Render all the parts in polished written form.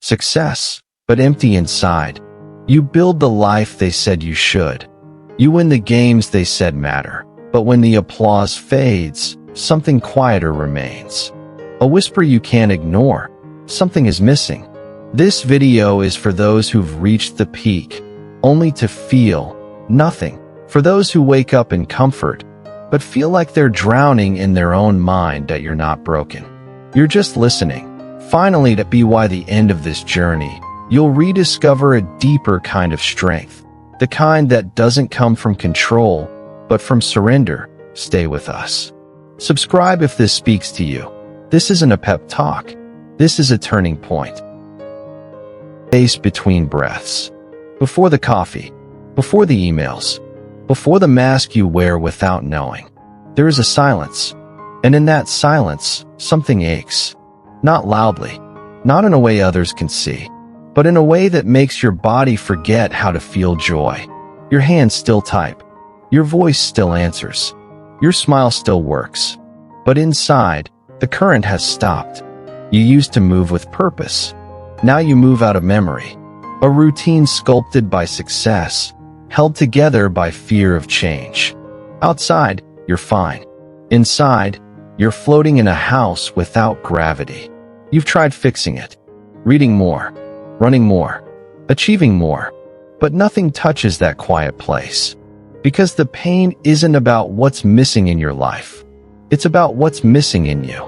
success, but empty inside. You build the life they said you should. You win the games they said matter. But when the applause fades, something quieter remains. A whisper you can't ignore. Something is missing. This video is for those who've reached the peak, only to feel nothing. For those who wake up in comfort, but feel like they're drowning in their own mind that you're not broken. You're just listening. Finally, to be why the end of this journey, you'll rediscover a deeper kind of strength. The kind that doesn't come from control, but from surrender. Stay with us. Subscribe if this speaks to you. This isn't a pep talk. This is a turning point. Space between breaths. Before the coffee. Before the emails. Before the mask you wear without knowing. There is a silence. And in that silence, something aches. Not loudly. Not in a way others can see. But in a way that makes your body forget how to feel joy. Your hands still type. Your voice still answers. Your smile still works. But inside, the current has stopped. You used to move with purpose. Now you move out of memory. A routine sculpted by success, held together by fear of change. Outside, you're fine. Inside, you're floating in a house without gravity. You've tried fixing it. Reading more. Running more. Achieving more. But nothing touches that quiet place. Because the pain isn't about what's missing in your life. It's about what's missing in you.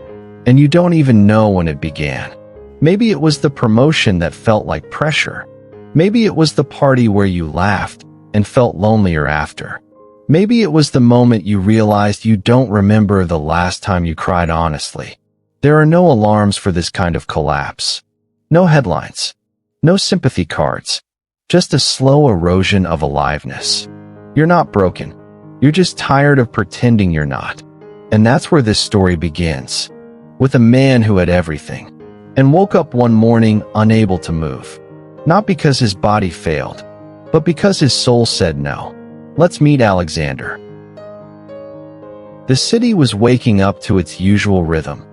And you don't even know when it began. Maybe it was the promotion that felt like pressure. Maybe it was the party where you laughed and felt lonelier after. Maybe it was the moment you realized you don't remember the last time you cried honestly. There are no alarms for this kind of collapse. No headlines. No sympathy cards. Just a slow erosion of aliveness. You're not broken. You're just tired of pretending you're not. And that's where this story begins. With a man who had everything. And woke up one morning unable to move. Not because his body failed, but because his soul said no. Let's meet Alexander. The city was waking up to its usual rhythm.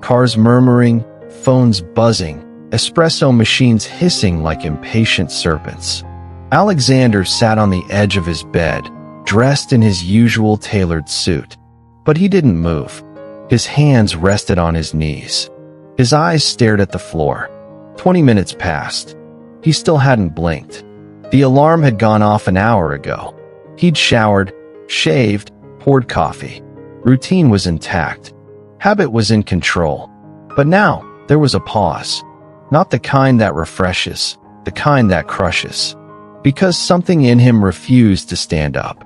Cars murmuring, phones buzzing, espresso machines hissing like impatient serpents. Alexander sat on the edge of his bed, dressed in his usual tailored suit. But he didn't move. His hands rested on his knees. His eyes stared at the floor. 20 minutes passed. He still hadn't blinked. The alarm had gone off an hour ago. He'd showered, shaved, poured coffee. Routine was intact. Habit was in control. But now, there was a pause. Not the kind that refreshes, the kind that crushes. Because something in him refused to stand up.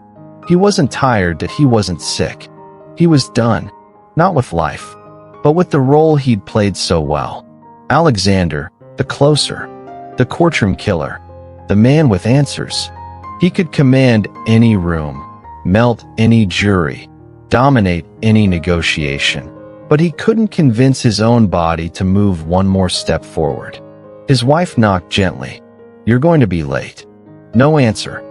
He wasn't tired, that he wasn't sick. He was done. Not with life, but with the role he'd played so well. Alexander, the closer, the courtroom killer, the man with answers. He could command any room, melt any jury, dominate any negotiation. But he couldn't convince his own body to move one more step forward. His wife knocked gently. "You're going to be late." No answer.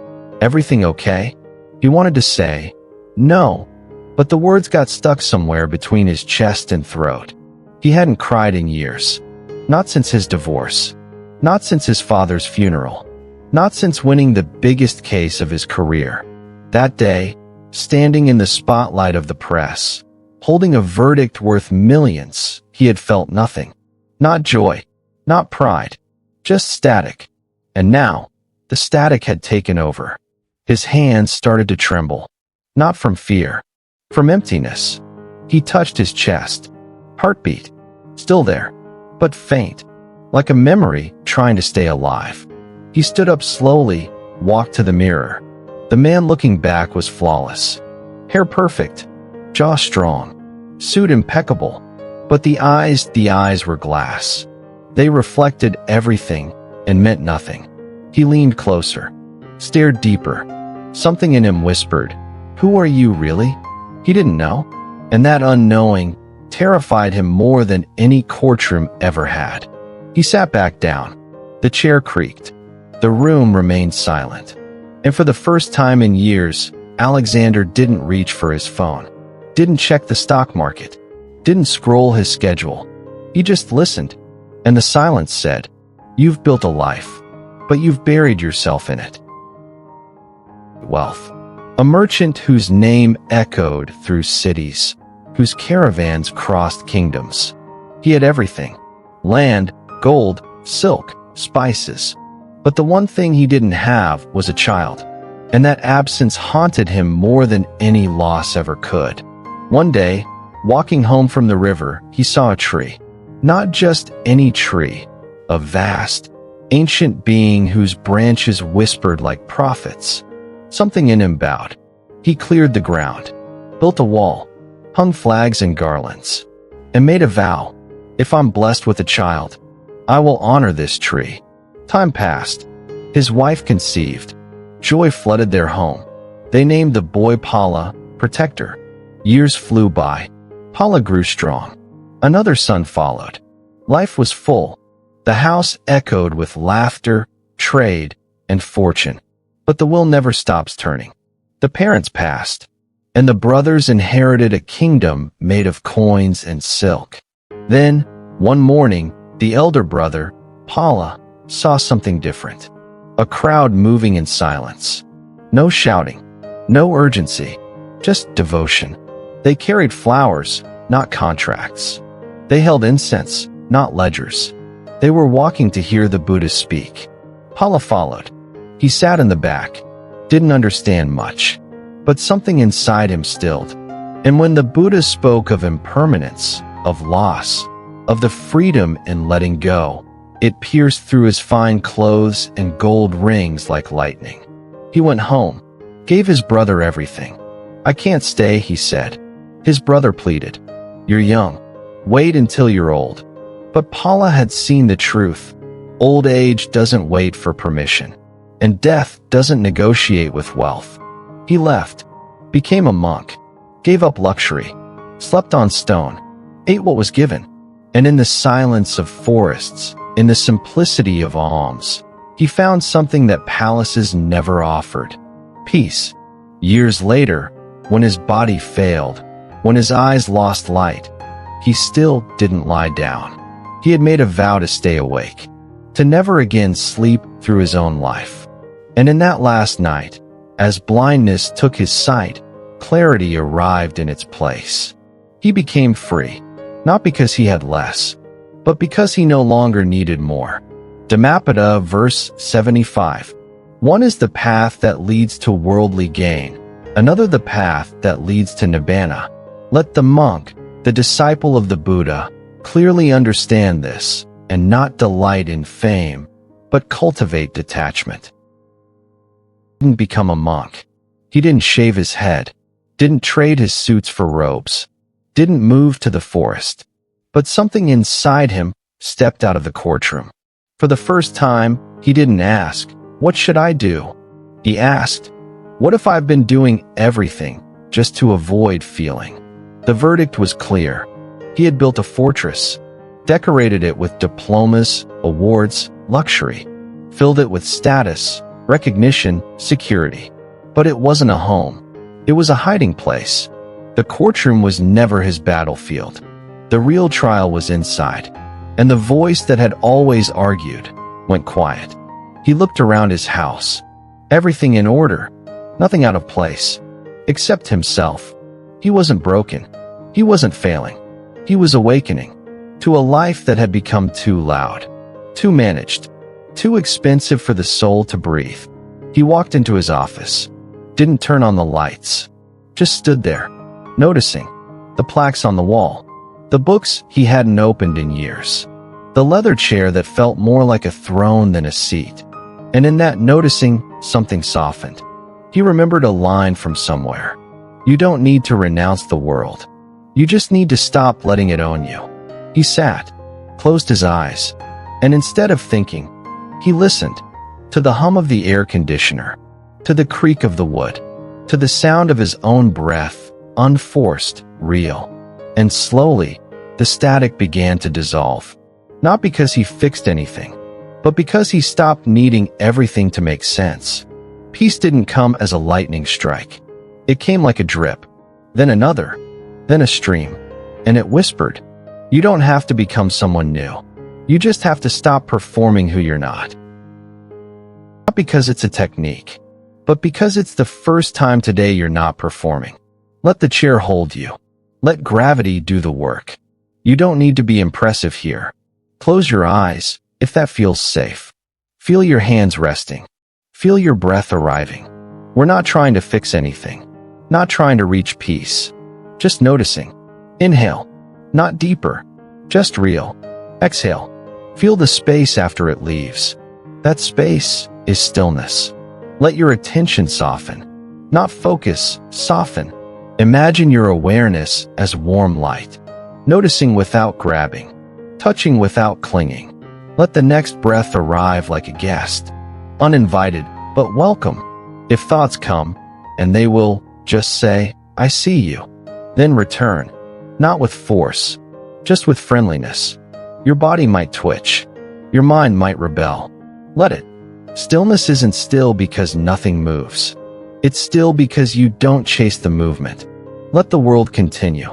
"Everything okay?" He wanted to say, "No," but the words got stuck somewhere between his chest and throat. He hadn't cried in years. Not since his divorce. Not since his father's funeral. Not since winning the biggest case of his career. That day, standing in the spotlight of the press, holding a verdict worth millions, he had felt nothing. Not joy. Not pride. Just static. And now, the static had taken over. His hands started to tremble. Not from fear. From emptiness. He touched his chest. Heartbeat. Still there. But faint. Like a memory trying to stay alive. He stood up slowly, walked to the mirror. The man looking back was flawless. Hair perfect. Jaw strong. Suit impeccable. But the eyes were glass. They reflected everything and meant nothing. He leaned closer. Stared deeper. Something in him whispered, "Who are you really?" He didn't know. And that unknowing terrified him more than any courtroom ever had. He sat back down. The chair creaked. The room remained silent. And for the first time in years, Alexander didn't reach for his phone. Didn't check the stock market. Didn't scroll his schedule. He just listened. And the silence said, You've built a life, but you've buried yourself in it. Wealth. A merchant whose name echoed through cities, whose caravans crossed kingdoms. He had everything: land, gold, silk, spices. But the one thing he didn't have was a child, and that absence haunted him more than any loss ever could. One day, walking home from the river, he saw a tree. Not just any tree, a vast, ancient being whose branches whispered like prophets. Something in him bowed. He cleared the ground, built a wall, hung flags and garlands, and made a vow: if I'm blessed with a child, I will honor this tree. Time passed. His wife conceived. Joy flooded their home. They named the boy Pala, protector. Years flew by. Pala grew strong. Another son followed. Life was full. The house echoed with laughter, trade, and fortune. But the wheel never stops turning. The parents passed, and the brothers inherited a kingdom made of coins and silk. Then, one morning, the elder brother, Pala, saw something different. A crowd moving in silence. No shouting, no urgency, just devotion. They carried flowers, not contracts. They held incense, not ledgers. They were walking to hear the Buddha speak. Pala followed. He sat in the back, didn't understand much, but something inside him stilled. And when the Buddha spoke of impermanence, of loss, of the freedom in letting go, it pierced through his fine clothes and gold rings like lightning. He went home, gave his brother everything. I can't stay, he said. His brother pleaded. You're young. Wait until you're old. But Pala had seen the truth. Old age doesn't wait for permission, and death doesn't negotiate with wealth. He left, became a monk, gave up luxury, slept on stone, ate what was given, and in the silence of forests, in the simplicity of alms, he found something that palaces never offered: peace. Years later, when his body failed, when his eyes lost light, he still didn't lie down. He had made a vow to stay awake, to never again sleep through his own life. And in that last night, as blindness took his sight, clarity arrived in its place. He became free, not because he had less, but because he no longer needed more. DhammaMirror, verse 75. One is the path that leads to worldly gain, another the path that leads to nibbana. Let the monk, the disciple of the Buddha, clearly understand this, and not delight in fame, but cultivate detachment. He didn't become a monk. He didn't shave his head, didn't trade his suits for robes, didn't move to the forest. But something inside him stepped out of the courtroom. For the first time, he didn't ask, what should I do? He asked, what if I've been doing everything just to avoid feeling? The verdict was clear. He had built a fortress, decorated it with diplomas, awards, luxury, filled it with status, recognition, security. But it wasn't a home. It was a hiding place. The courtroom was never his battlefield. The real trial was inside, and the voice that had always argued went quiet. He looked around his house. Everything in order, nothing out of place, except himself. He wasn't broken. He wasn't failing. He was awakening to a life that had become too loud, too managed, too expensive for the soul to breathe. He walked into his office, didn't turn on the lights, just stood there, noticing the plaques on the wall, the books he hadn't opened in years, the leather chair that felt more like a throne than a seat. And in that noticing, something softened. He remembered a line from somewhere. You don't need to renounce the world. You just need to stop letting it own you. He sat, closed his eyes, and instead of thinking, he listened to the hum of the air conditioner, to the creak of the wood, to the sound of his own breath, unforced, real. And slowly, the static began to dissolve. Not because he fixed anything, but because he stopped needing everything to make sense. Peace didn't come as a lightning strike. It came like a drip, then another, then a stream, and it whispered, you don't have to become someone new. You just have to stop performing who you're not. Not because it's a technique, but because it's the first time today you're not performing. Let the chair hold you. Let gravity do the work. You don't need to be impressive here. Close your eyes, if that feels safe. Feel your hands resting. Feel your breath arriving. We're not trying to fix anything. Not trying to reach peace. Just noticing. Inhale. Not deeper. Just real. Exhale. Feel the space after it leaves. That space is stillness. Let your attention soften. Not focus, soften. Imagine your awareness as warm light. Noticing without grabbing. Touching without clinging. Let the next breath arrive like a guest. Uninvited, but welcome. If thoughts come, and they will, just say, I see you. Then return. Not with force, just with friendliness. Your body might twitch. Your mind might rebel. Let it. Stillness isn't still because nothing moves. It's still because you don't chase the movement. Let the world continue.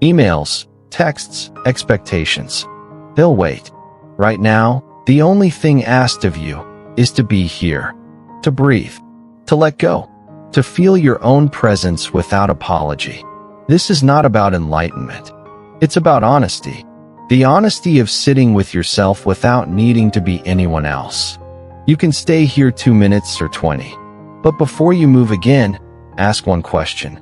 Emails, texts, expectations. They'll wait. Right now, the only thing asked of you is to be here, to breathe, to let go, to feel your own presence without apology. This is not about enlightenment. It's about honesty. The honesty of sitting with yourself without needing to be anyone else. You can stay here 2 minutes or 20. But before you move again, ask one question.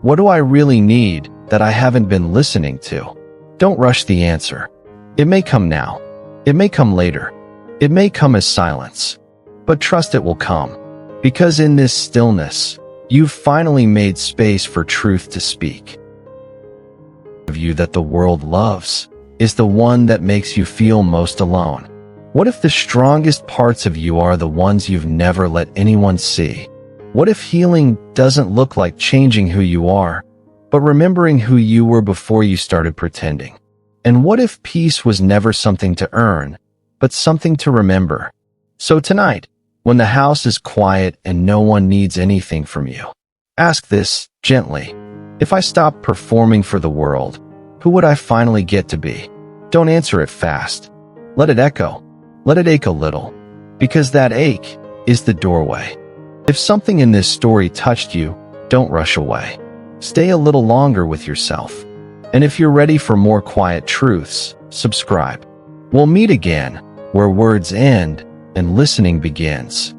What do I really need that I haven't been listening to? Don't rush the answer. It may come now. It may come later. It may come as silence. But trust it will come. Because in this stillness, you've finally made space for truth to speak. The view that the world loves is the one that makes you feel most alone. What if the strongest parts of you are the ones you've never let anyone see? What if healing doesn't look like changing who you are, but remembering who you were before you started pretending? And what if peace was never something to earn, but something to remember? So tonight, when the house is quiet and no one needs anything from you, ask this gently. If I stopped performing for the world, who would I finally get to be? Don't answer it fast. Let it echo. Let it ache a little, because that ache is the doorway. If something in this story touched you, don't rush away. Stay a little longer with yourself. And if you're ready for more quiet truths, subscribe. We'll meet again, where words end and listening begins.